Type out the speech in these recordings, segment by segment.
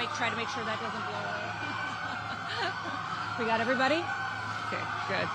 try to make sure that doesn't blow away. We got everybody? Okay, good.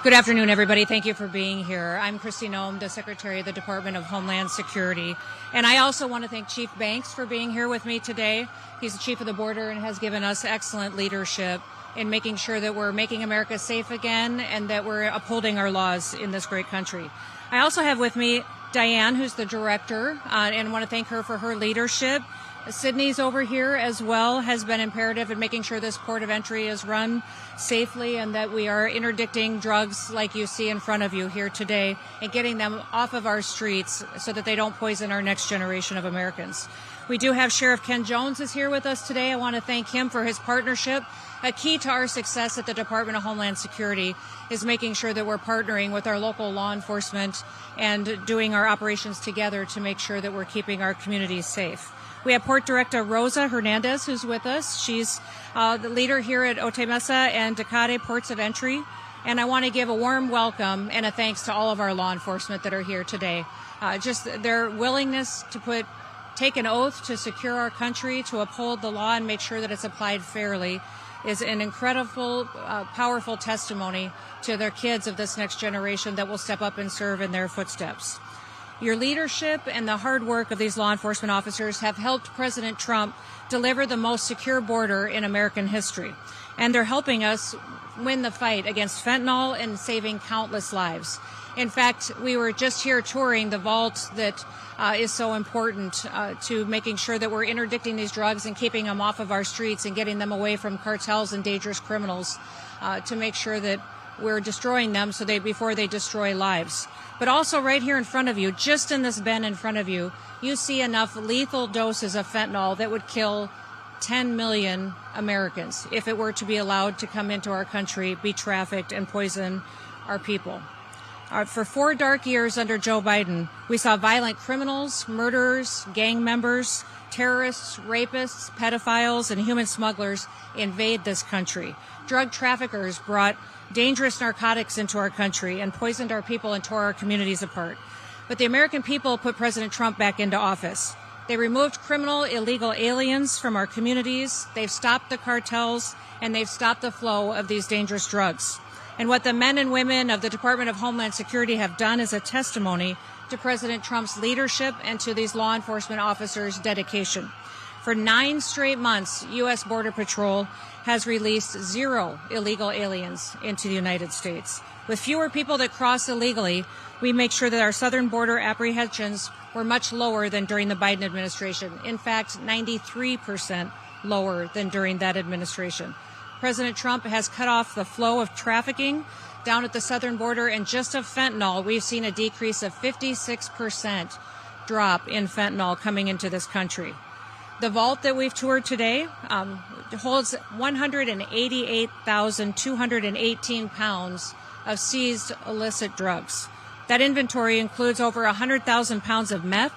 Good afternoon, everybody. Thank you for being here. I'm Kristi Noem, the Secretary of the Department of Homeland Security. And I also want to thank Chief Banks for being here with me today. He's the Chief of the Border and has given us excellent leadership in making sure that we're making America safe again and that we're upholding our laws in this great country. I also have with me Diane, who's the director, and want to thank her for her leadership. Sydney's over here as well, has been imperative in making sure this port of entry is run safely and that we are interdicting drugs like you see in front of you here today and getting them off of our streets so that they don't poison our next generation of Americans. We do have Sheriff Ken Jones is here with us today. I want to thank him for his partnership. A key to our success at the Department of Homeland Security is making sure that we're partnering with our local law enforcement and doing our operations together to make sure that we're keeping our communities safe. We have Port Director Rosa Hernandez, who's with us. She's the leader here at Otemesa and Tecate Ports of Entry. And I want to give a warm welcome and a thanks to all of our law enforcement that are here today. Just their willingness to take an oath to secure our country, to uphold the law and make sure that it's applied fairly is an incredible, powerful testimony to their kids of this next generation that will step up and serve in their footsteps. Your leadership and the hard work of these law enforcement officers have helped President Trump deliver the most secure border in American history. And they're helping us win the fight against fentanyl and saving countless lives. In fact, we were just here touring the vault that is so important to making sure that we're interdicting these drugs and keeping them off of our streets and getting them away from cartels and dangerous criminals to make sure that we're destroying them before they destroy lives. But also right here in front of you, just in this bin in front of you, you see enough lethal doses of fentanyl that would kill 10 million Americans if it were to be allowed to come into our country, be trafficked, and poison our people. For 4 dark years under Joe Biden, we saw violent criminals, murderers, gang members, terrorists, rapists, pedophiles, and human smugglers invade this country. Drug traffickers brought dangerous narcotics into our country and poisoned our people and tore our communities apart. But the American people put President Trump back into office. They removed criminal, illegal aliens from our communities. They've stopped the cartels, and they've stopped the flow of these dangerous drugs. And what the men and women of the Department of Homeland Security have done is a testimony to President Trump's leadership and to these law enforcement officers' dedication. For 9 straight months, U.S. Border Patrol has released 0 illegal aliens into the United States. With fewer people that cross illegally, we make sure that our southern border apprehensions were much lower than during the Biden administration. In fact, 93% lower than during that administration. President Trump has cut off the flow of trafficking down at the southern border, and just of fentanyl, we've seen a decrease of 56% drop in fentanyl coming into this country. The vault that we've toured today holds 188,218 pounds of seized illicit drugs. That inventory includes over 100,000 pounds of meth,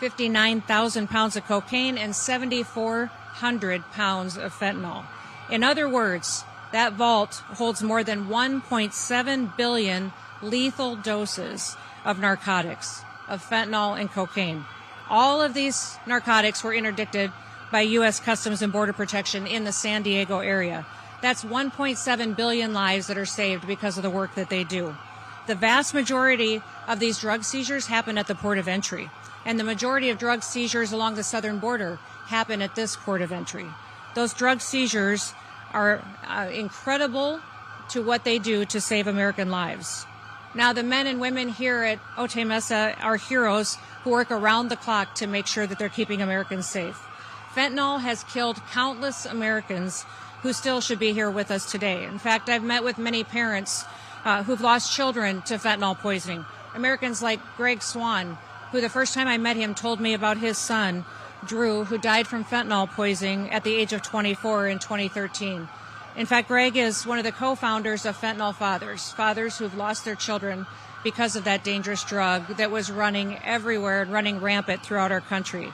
59,000 pounds of cocaine, and 7,400 pounds of fentanyl. In other words, that vault holds more than 1.7 billion lethal doses of narcotics, of fentanyl and cocaine. All of these narcotics were interdicted by U.S. Customs and Border Protection in the San Diego area. That's 1.7 billion lives that are saved because of the work that they do. The vast majority of these drug seizures happen at the port of entry, and the majority of drug seizures along the southern border happen at this port of entry. Those drug seizures are incredible to what they do to save American lives. Now, the men and women here at Otemesa are heroes who work around the clock to make sure that they're keeping Americans safe. Fentanyl has killed countless Americans who still should be here with us today. In fact, I've met with many parents who've lost children to fentanyl poisoning. Americans like Greg Swan, who the first time I met him told me about his son, Drew, who died from fentanyl poisoning at the age of 24 in 2013. In fact, Greg is one of the co-founders of Fentanyl Fathers, fathers who've lost their children because of that dangerous drug that was running everywhere and running rampant throughout our country.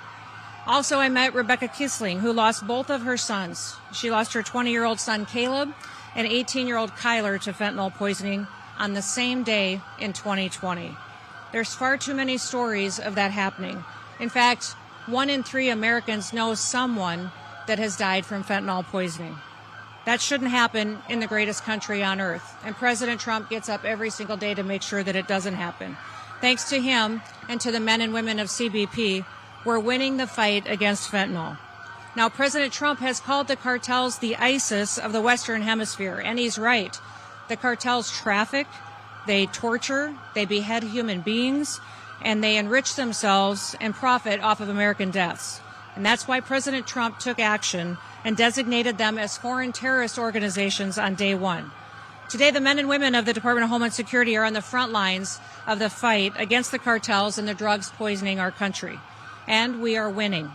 Also, I met Rebecca Kisling, who lost both of her sons. She lost her 20-year-old son, Caleb, and 18-year-old Kyler to fentanyl poisoning on the same day in 2020. There's far too many stories of that happening. In fact, 1 in 3 Americans know someone that has died from fentanyl poisoning. That shouldn't happen in the greatest country on earth. And President Trump gets up every single day to make sure that it doesn't happen. Thanks to him and to the men and women of CBP, we're winning the fight against fentanyl. Now, President Trump has called the cartels the ISIS of the Western Hemisphere, and he's right. The cartels traffic, they torture, they behead human beings, and they enrich themselves and profit off of American deaths. And that's why President Trump took action and designated them as foreign terrorist organizations on day one. Today, the men and women of the Department of Homeland Security are on the front lines of the fight against the cartels and the drugs poisoning our country. And we are winning.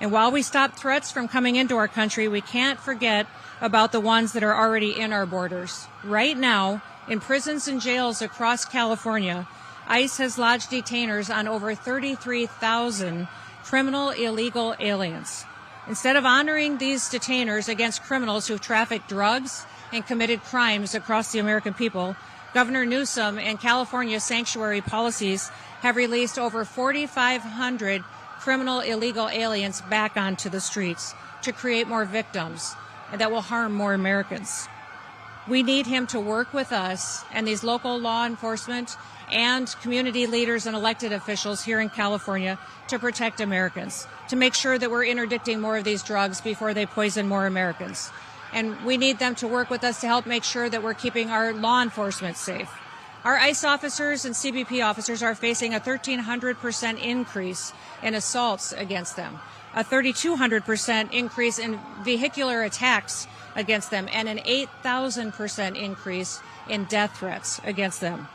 And while we stop threats from coming into our country, we can't forget about the ones that are already in our borders. Right now, in prisons and jails across California, ICE has lodged detainers on over 33,000 criminal illegal aliens. Instead of honoring these detainers against criminals who've trafficked drugs and committed crimes across the American people, Governor Newsom and California sanctuary policies have released over 4,500 criminal illegal aliens back onto the streets to create more victims and that will harm more Americans. We need him to work with us and these local law enforcement and community leaders and elected officials here in California to protect Americans, to make sure that we're interdicting more of these drugs before they poison more Americans. And we need them to work with us to help make sure that we're keeping our law enforcement safe. Our ICE officers and CBP officers are facing a 1,300% increase in assaults against them, a 3,200% increase in vehicular attacks against them, and an 8,000% increase in death threats against them.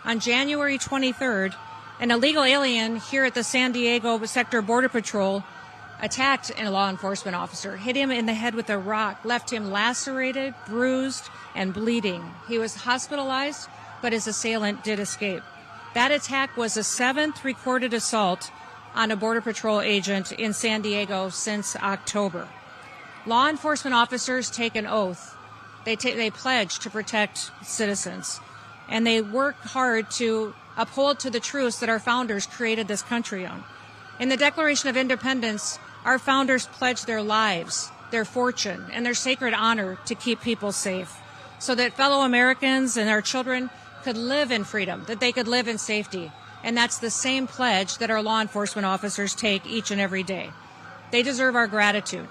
On January 23rd, an illegal alien here at the San Diego Sector Border Patrol attacked a law enforcement officer, hit him in the head with a rock, left him lacerated, bruised, and bleeding. He was hospitalized, but his assailant did escape. That attack was the 7th recorded assault on a Border Patrol agent in San Diego since October. Law enforcement officers take an oath. They pledge to protect citizens, and they work hard to uphold to the truths that our founders created this country on. In the Declaration of Independence, our founders pledged their lives, their fortune, and their sacred honor to keep people safe so that fellow Americans and our children could live in freedom, that they could live in safety. And that's the same pledge that our law enforcement officers take each and every day. They deserve our gratitude.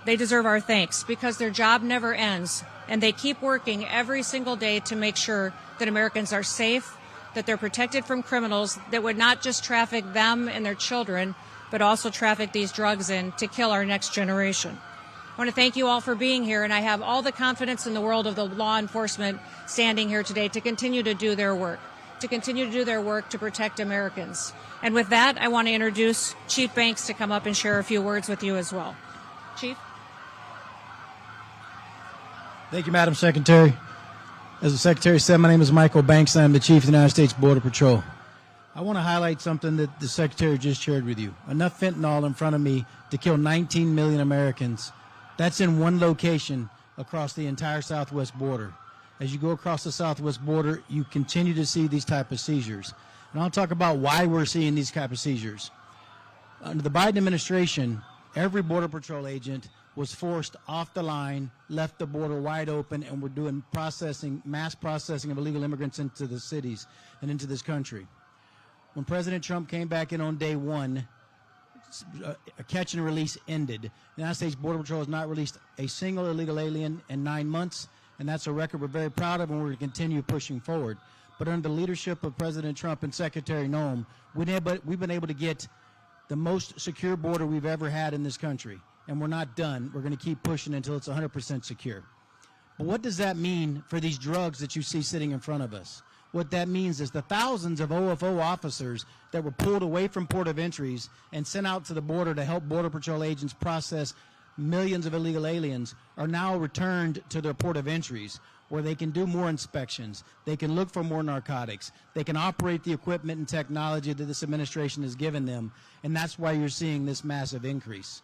They deserve our thanks because their job never ends, and they keep working every single day to make sure that Americans are safe, that they're protected from criminals that would not just traffic them and their children, but also traffic these drugs in to kill our next generation. I want to thank you all for being here, and I have all the confidence in the world of the law enforcement standing here today to continue to do their work, to protect Americans. And with that, I want to introduce Chief Banks to come up and share a few words with you as well. Chief? Thank you, Madam Secretary. As the Secretary said, my name is Michael Banks, and I'm the Chief of the United States Border Patrol. I want to highlight something that the Secretary just shared with you. Enough fentanyl in front of me to kill 19 million Americans. That's in one location across the entire southwest border. As you go across the southwest border, you continue to see these type of seizures. And I'll talk about why we're seeing these type of seizures. Under the Biden administration, every Border Patrol agent was forced off the line, left the border wide open, and we're doing mass processing of illegal immigrants into the cities and into this country. When President Trump came back in on day one, a catch and release ended. The United States Border Patrol has not released a single illegal alien in 9 months, and that's a record we're very proud of, and we're going to continue pushing forward. But under the leadership of President Trump and Secretary Noem, we've been able to get the most secure border we've ever had in this country, and we're not done. We're going to keep pushing until it's 100% secure. But what does that mean for these drugs that you see sitting in front of us? What that means is the thousands of OFO officers that were pulled away from port of entries and sent out to the border to help Border Patrol agents process millions of illegal aliens are now returned to their port of entries, where they can do more inspections, they can look for more narcotics, they can operate the equipment and technology that this administration has given them, and that's why you're seeing this massive increase.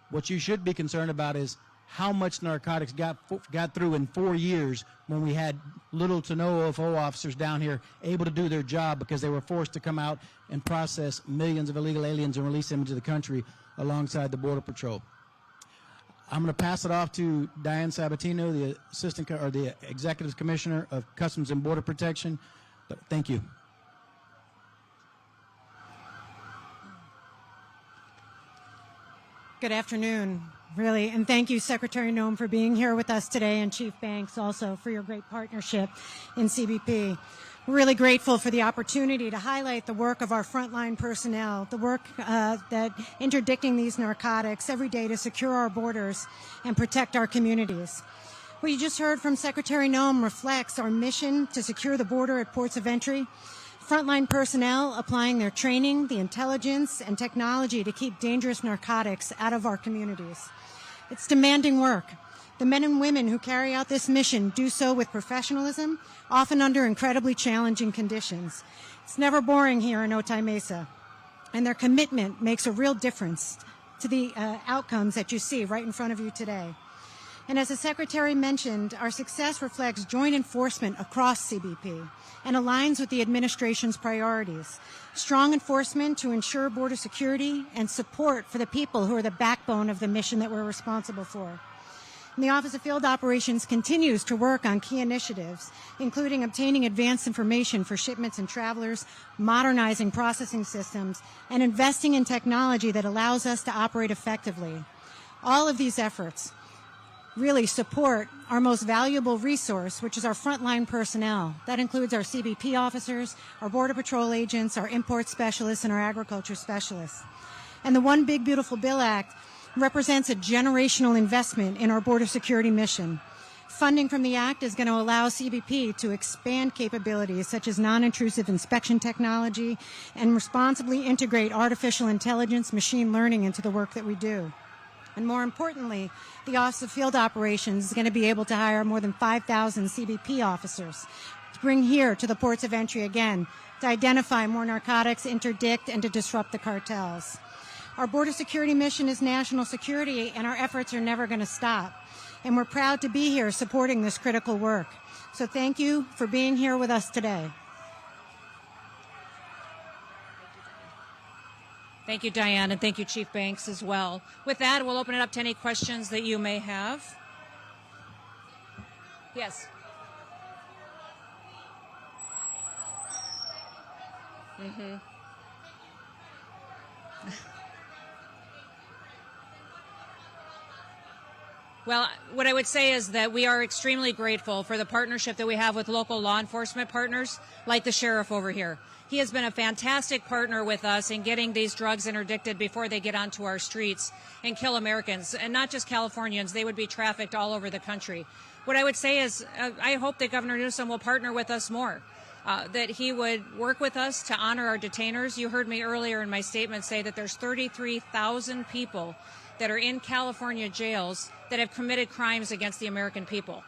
What you should be concerned about is how much narcotics got through in 4 years when we had little to no OFO officers down here able to do their job because they were forced to come out and process millions of illegal aliens and release them into the country alongside the Border Patrol. I'm going to pass it off to Diane Sabatino, the Executive Commissioner of Customs and Border Protection. Thank you. Good afternoon, really, and thank you, Secretary Noem, for being here with us today, and Chief Banks also for your great partnership in CBP. We're really grateful for the opportunity to highlight the work of our frontline personnel, the work that interdicting these narcotics every day to secure our borders and protect our communities. What you just heard from Secretary Noem reflects our mission to secure the border at ports of entry. Frontline personnel applying their training, the intelligence, and technology to keep dangerous narcotics out of our communities. It's demanding work. The men and women who carry out this mission do so with professionalism, often under incredibly challenging conditions. It's never boring here in Otay Mesa, and their commitment makes a real difference to the outcomes that you see right in front of you today. And as the Secretary mentioned, our success reflects joint enforcement across CBP and aligns with the administration's priorities. Strong enforcement to ensure border security and support for the people who are the backbone of the mission that we're responsible for. And the Office of Field Operations continues to work on key initiatives, including obtaining advanced information for shipments and travelers, modernizing processing systems, and investing in technology that allows us to operate effectively. All of these efforts really support our most valuable resource, which is our frontline personnel. That includes our CBP officers, our Border Patrol agents, our import specialists, and our agriculture specialists. And the One Big Beautiful Bill Act represents a generational investment in our border security mission. Funding from the Act is going to allow CBP to expand capabilities such as non-intrusive inspection technology and responsibly integrate artificial intelligence, machine learning into the work that we do. And more importantly, the Office of Field Operations is going to be able to hire more than 5,000 CBP officers to bring here to the ports of entry again, to identify more narcotics, interdict, and to disrupt the cartels. Our border security mission is national security, and our efforts are never going to stop. And we're proud to be here supporting this critical work. So thank you for being here with us today. Thank you, Diane, and thank you, Chief Banks, as well. With that, we'll open it up to any questions that you may have. Yes. Well, what I would say is that we are extremely grateful for the partnership that we have with local law enforcement partners like the sheriff over here. He has been a fantastic partner with us in getting these drugs interdicted before they get onto our streets and kill Americans, and not just Californians. They would be trafficked all over the country. What I would say is I hope that Governor Newsom will partner with us more, that he would work with us to honor our detainers. You heard me earlier in my statement say that there's 33,000 people that are in California jails that have committed crimes against the American people.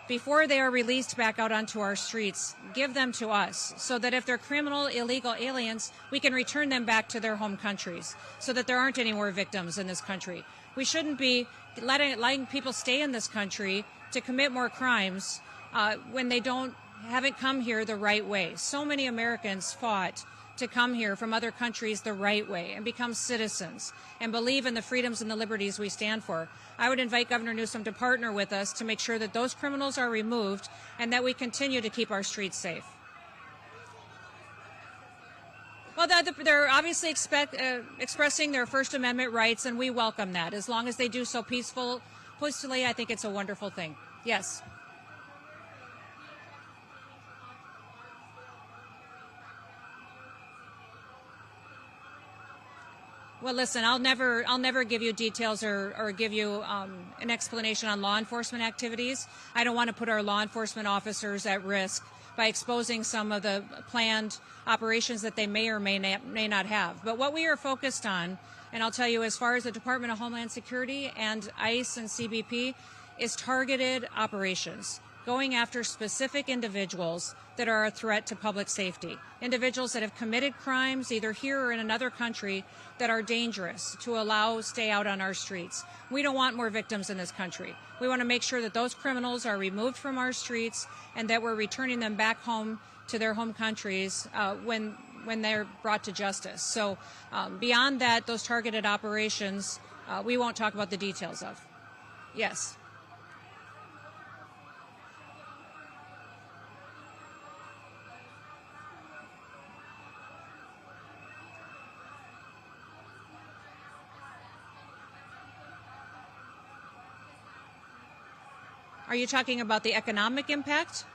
Before they are released back out onto our streets, give them to us so that if they're criminal, illegal aliens, we can return them back to their home countries so that there aren't any more victims in this country. We shouldn't be letting people stay in this country to commit more crimes when they haven't come here the right way. So many Americans fought to come here from other countries the right way and become citizens and believe in the freedoms and the liberties we stand for. I would invite Governor Newsom to partner with us to make sure that those criminals are removed and that we continue to keep our streets safe. Well, they're obviously expressing their First Amendment rights, and we welcome that. As long as they do so peacefully, I think it's a wonderful thing. Yes. Well, listen, I'll never give you details or give you an explanation on law enforcement activities. I don't want to put our law enforcement officers at risk by exposing some of the planned operations that they may or may not have. But what we are focused on, and I'll tell you as far as the Department of Homeland Security and ICE and CBP, is targeted operations. going after specific individuals that are a threat to public safety, individuals that have committed crimes either here or in another country that are dangerous to allow stay out on our streets. We don't want more victims in this country. We want to make sure that those criminals are removed from our streets and that we're returning them back home to their home countries when they're brought to justice. So beyond that, those targeted operations, we won't talk about the details of. Yes. Are you talking about the economic impact?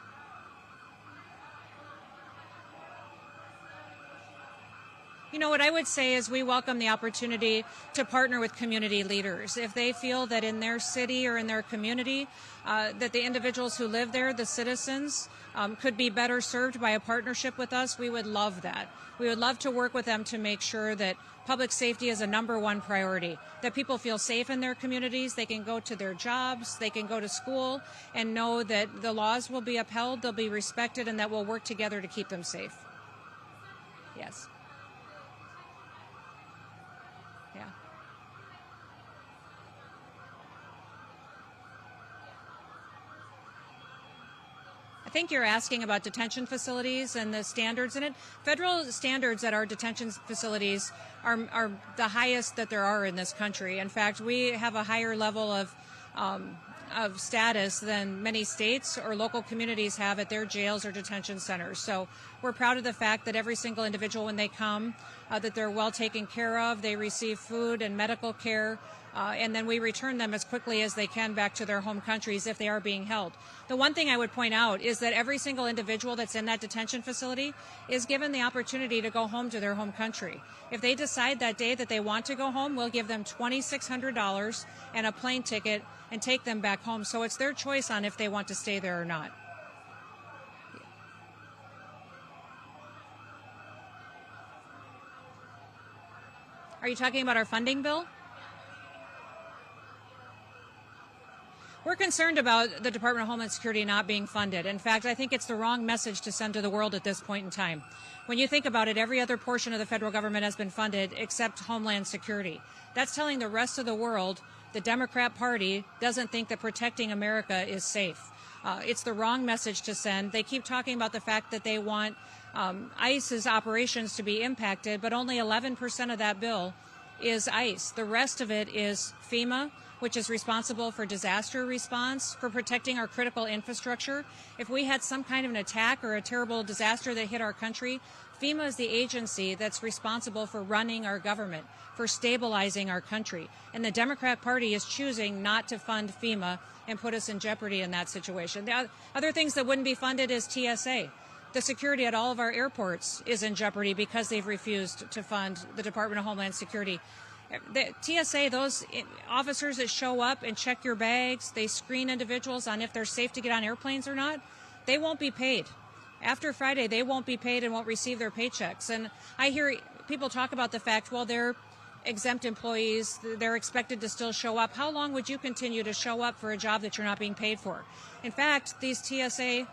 You know, what I would say is we welcome the opportunity to partner with community leaders. If they feel that in their city or in their community that the individuals who live there, the citizens, could be better served by a partnership with us, we would love that. We would love to work with them to make sure that public safety is a #1 priority, that people feel safe in their communities, they can go to their jobs, they can go to school, and know that the laws will be upheld, they'll be respected, and that we'll work together to keep them safe. Yes. Yeah. I think you're asking about detention facilities and the standards in it. Federal standards at our detention facilities are the highest that there are in this country. In fact, we have a higher level of status than many states or local communities have at their jails or detention centers. So we're proud of the fact that every single individual, when they come, that they're well taken care of, they receive food and medical care, and then we return them as quickly as they can back to their home countries if they are being held. The one thing I would point out is that every single individual that's in that detention facility is given the opportunity to go home to their home country. If they decide that day that they want to go home, we'll give them $2,600 and a plane ticket and take them back home. So it's their choice on if they want to stay there or not. Are you talking about our funding bill? We're concerned about the Department of Homeland Security not being funded. In fact, I think it's the wrong message to send to the world at this point in time. When you think about it, every other portion of the federal government has been funded except Homeland Security. That's telling the rest of the world the Democrat Party doesn't think that protecting America is safe. It's the wrong message to send. They keep talking about the fact that they want ICE's operations to be impacted, but only 11% of that bill is ICE. The rest of it is FEMA, which is responsible for disaster response, for protecting our critical infrastructure. If we had some kind of an attack or a terrible disaster that hit our country, FEMA is the agency that's responsible for running our government, for stabilizing our country. And the Democrat Party is choosing not to fund FEMA and put us in jeopardy in that situation. The other things that wouldn't be funded is TSA. The security at all of our airports is in jeopardy because they've refused to fund the Department of Homeland Security. The TSA, those officers that show up and check your bags, they screen individuals on if they're safe to get on airplanes or not, they won't be paid. After Friday, they won't be paid and won't receive their paychecks. And I hear people talk about the fact, well, they're exempt employees, they're expected to still show up. How long would you continue to show up for a job that you're not being paid for? In fact, these TSA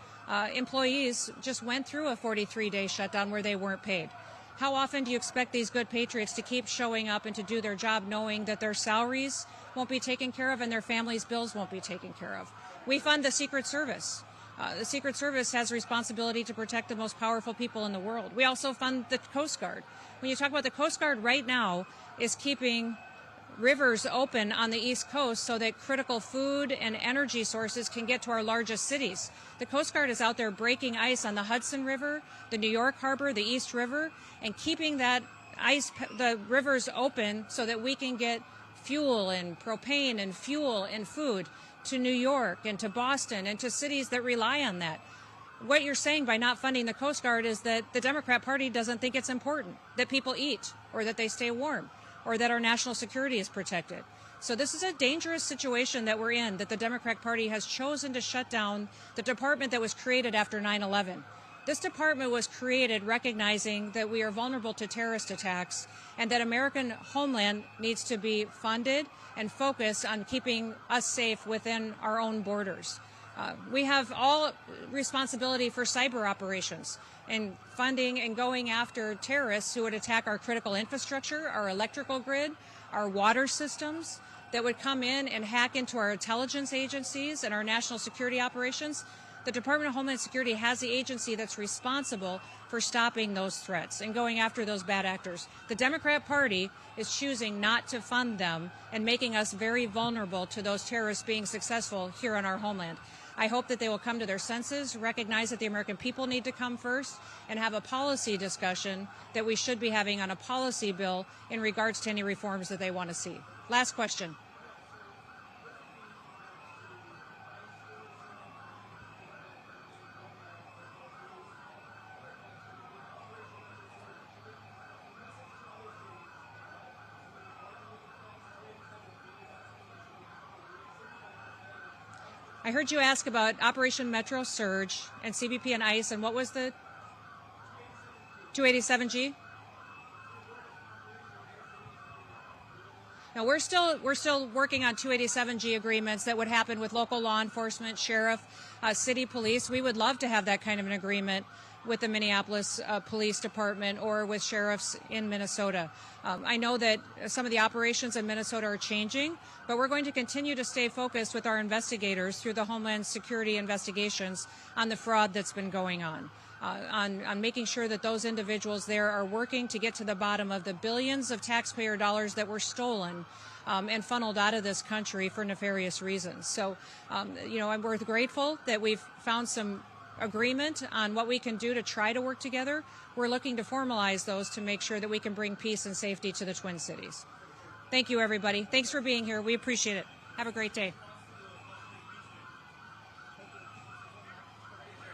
employees just went through a 43-day shutdown where they weren't paid. How often do you expect these good patriots to keep showing up and to do their job knowing that their salaries won't be taken care of and their families' bills won't be taken care of? We fund the Secret Service. The Secret Service has responsibility to protect the most powerful people in the world. We also fund the Coast Guard. When you talk about the Coast Guard right now is keeping rivers open on the East Coast so that critical food and energy sources can get to our largest cities. The Coast Guard is out there breaking ice on the Hudson River, the New York Harbor, the East River, and keeping that ice, the rivers open so that we can get fuel and propane and fuel and food to New York and to Boston and to cities that rely on that. What you're saying by not funding the Coast Guard is that the Democrat Party doesn't think it's important that people eat or that they stay warm or that our national security is protected. So this is a dangerous situation that we're in, that the Democrat Party has chosen to shut down the department that was created after 9/11. This department was created recognizing that we are vulnerable to terrorist attacks and that American homeland needs to be funded and focused on keeping us safe within our own borders. We have all responsibility for cyber operations and funding and going after terrorists who would attack our critical infrastructure, our electrical grid, our water systems, that would come in and hack into our intelligence agencies and our national security operations. The Department of Homeland Security has the agency that's responsible for stopping those threats and going after those bad actors. The Democrat Party is choosing not to fund them and making us very vulnerable to those terrorists being successful here on our homeland. I hope that they will come to their senses, recognize that the American people need to come first, and have a policy discussion that we should be having on a policy bill in regards to any reforms that they want to see. Last question. I heard you ask about Operation Metro Surge and CBP and ICE, and what was the 287G? Now we're still working on 287G agreements that would happen with local law enforcement, sheriff, city police. We would love to have that kind of an agreement with the Minneapolis Police Department or with sheriffs in Minnesota. I know that some of the operations in Minnesota are changing, but we're going to continue to stay focused with our investigators through the Homeland Security investigations on the fraud that's been going on making sure that those individuals there are working to get to the bottom of the billions of taxpayer dollars that were stolen and funneled out of this country for nefarious reasons. So, we're grateful that we've found some agreement on what we can do to try to work together. We're looking to formalize those to make sure that we can bring peace and safety to the Twin Cities. Thank you, everybody. Thanks for being here. We appreciate it. Have a great day.